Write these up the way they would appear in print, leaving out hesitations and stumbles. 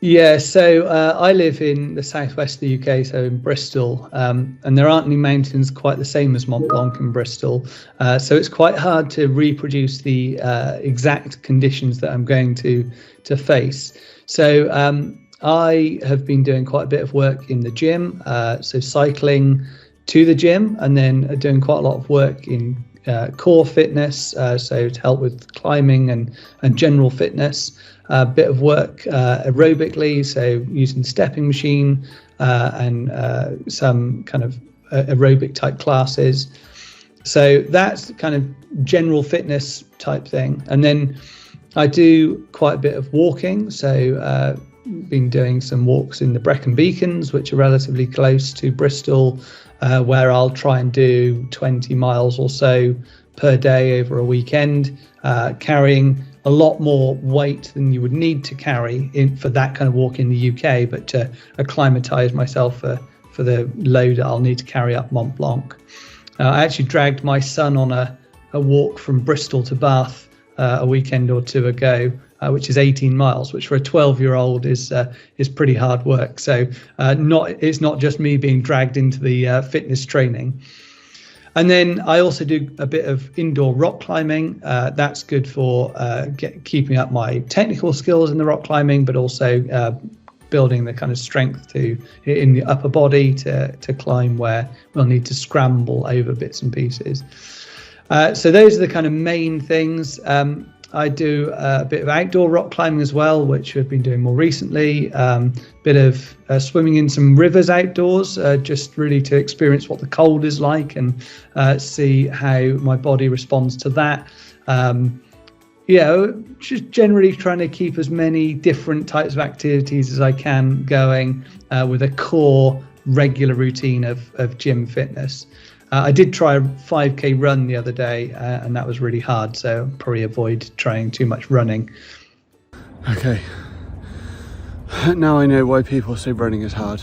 Yeah, so I live in the southwest of the UK, so in Bristol, and there aren't any mountains quite the same as Mont Blanc in Bristol. So it's quite hard to reproduce the exact conditions that I'm going to face. So I have been doing quite a bit of work in the gym, so cycling to the gym, and then doing quite a lot of work in core fitness, so to help with climbing and general fitness. A bit of work aerobically, so using stepping machine and some kind of aerobic type classes. So that's kind of general fitness type thing. And then I do quite a bit of walking. So been doing some walks in the Brecon Beacons, which are relatively close to Bristol, where I'll try and do 20 miles or so per day over a weekend, carrying a lot more weight than you would need to carry for that kind of walk in the UK, but to acclimatise myself for the load that I'll need to carry up Mont Blanc. I actually dragged my son on a walk from Bristol to Bath a weekend or two ago, which is 18 miles, which for a 12-year-old is pretty hard work. So it's not just me being dragged into the fitness training. And then I also do a bit of indoor rock climbing. That's good for keeping up my technical skills in the rock climbing, but also building the kind of strength in the upper body to climb where we'll need to scramble over bits and pieces. So those are the kind of main things. I do a bit of outdoor rock climbing as well, which I've been doing more recently. Bit of swimming in some rivers outdoors, just really to experience what the cold is like and see how my body responds to that. Just generally trying to keep as many different types of activities as I can going with a core regular routine of gym fitness. I did try a 5K run the other day, and that was really hard, so I'll probably avoid trying too much running. Okay, now I know why people say running is hard.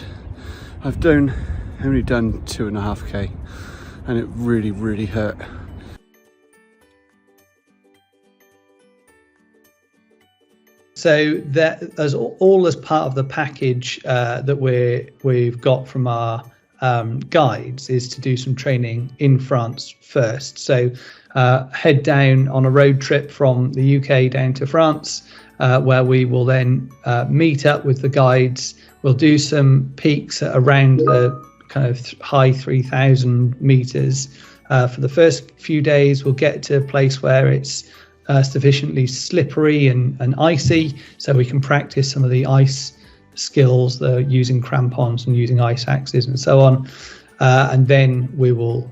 I've only done 2.5K, and it really, really hurt. So that as all as part of the package that we've got from our guides is to do some training in France first. So head down on a road trip from the UK down to France, where we will then meet up with the guides. We'll do some peaks at around the kind of high 3,000 meters. For the first few days, we'll get to a place where it's sufficiently slippery and icy, so we can practice some of the ice skills, using crampons and using ice axes and so on, and then we'll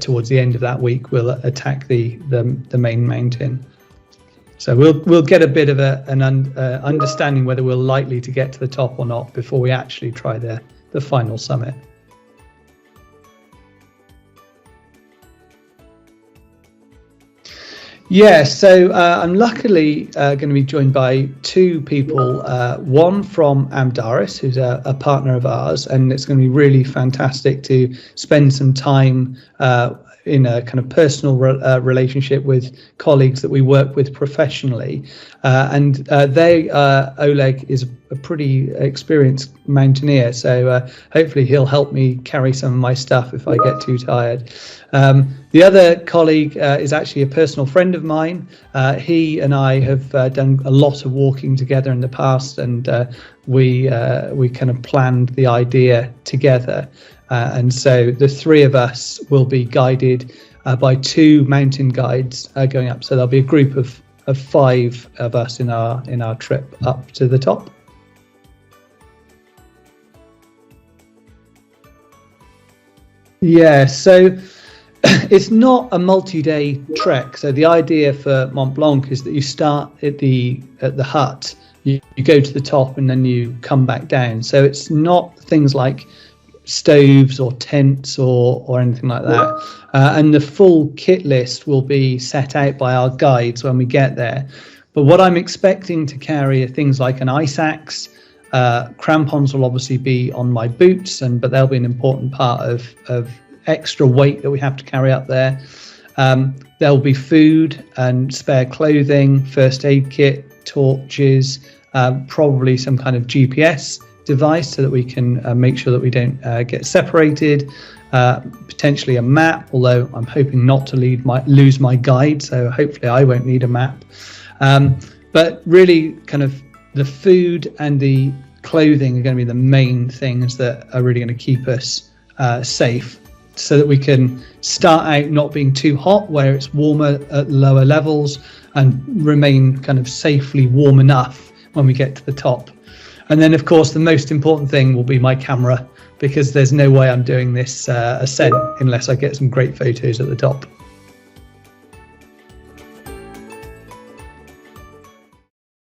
towards the end of that week we'll attack the main mountain. So we'll get a bit of an understanding whether we're likely to get to the top or not before we actually try the final summit. Yeah, so I'm luckily going to be joined by two people, one from Amdaris, who's a partner of ours, and it's going to be really fantastic to spend some time in a kind of personal relationship with colleagues that we work with professionally. And Oleg is a pretty experienced mountaineer, so hopefully he'll help me carry some of my stuff if I get too tired. The other colleague is actually a personal friend of mine. He and I have done a lot of walking together in the past, and we kind of planned the idea together. And so the three of us will be guided by two mountain guides going up. So there'll be a group of 5 of us in our trip up to the top. Yeah, so it's not a multi-day trek. So the idea for Mont Blanc is that you start at the hut, you go to the top, and then you come back down. So it's not things like stoves or tents or anything like that. And the full kit list will be set out by our guides when we get there. But what I'm expecting to carry are things like an ice axe. Crampons will obviously be on my boots, but they'll be an important part of extra weight that we have to carry up there. There'll be food and spare clothing, first aid kit, torches, probably some kind of GPS device so that we can make sure that we don't get separated, potentially a map, although I'm hoping not to lose my guide, so hopefully I won't need a map. But really kind of the food and the clothing are going to be the main things that are really going to keep us safe, so that we can start out not being too hot where it's warmer at lower levels and remain kind of safely warm enough when we get to the top. And then, of course, the most important thing will be my camera, because there's no way I'm doing this ascent unless I get some great photos at the top.